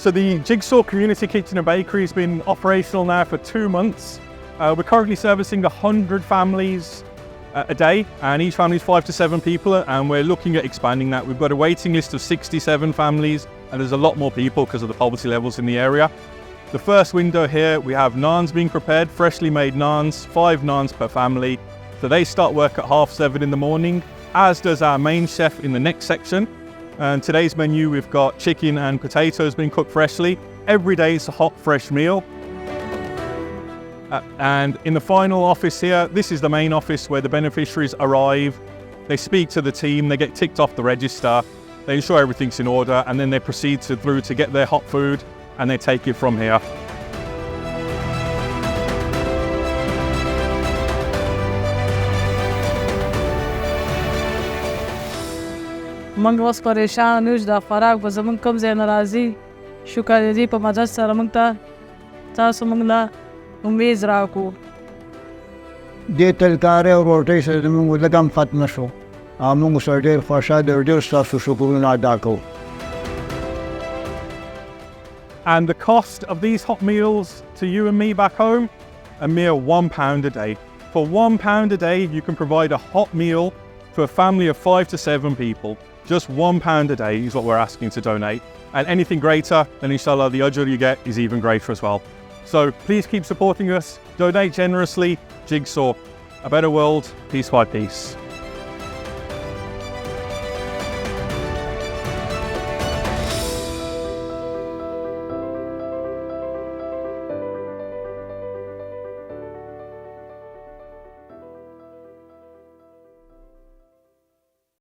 So the Jigsaw Community Kitchen and Bakery has been operational now for 2 months. We're currently servicing 100 families a day, and each family is 5 to 7 people, and we're looking at expanding that. We've got a waiting list of 67 families, and there's a lot more people because of the poverty levels in the area. The first window here, we have naans being prepared, freshly made naans, 5 naans per family. So they start work at 7:30 in the morning, as does our main chef in the next section. And today's menu, we've got chicken and potatoes being cooked freshly. Every day it's a hot, fresh meal. And in the final office here, this is the main office where the beneficiaries arrive. They speak to the team, they get ticked off the register, they ensure everything's in order, and then they proceed through to get their hot food, and they take it from here. منګ اوس پریشان یو د خوراک به زمونږ کوم ځای نه راځي. شکر دې په مدد سره موږ ته تاسو موږ له امید راکړو. دې ترکارۍ او روټۍ سره زموږ لږ هم ختمه شو. موږ سره ډېر خوشحاله دي او ډېر ستاسو شکرونه ادا کوو. And the cost of these hot meals to you and me back home, a mere £1 a day. For £1 a day, you can provide a hot meal to a family of 5 to 7 people. Just £1 a day is what we're asking to donate. And anything greater, then inshallah the ajr you get is even greater as well. So please keep supporting us, donate generously. Jigsaw, a better world, piece by piece.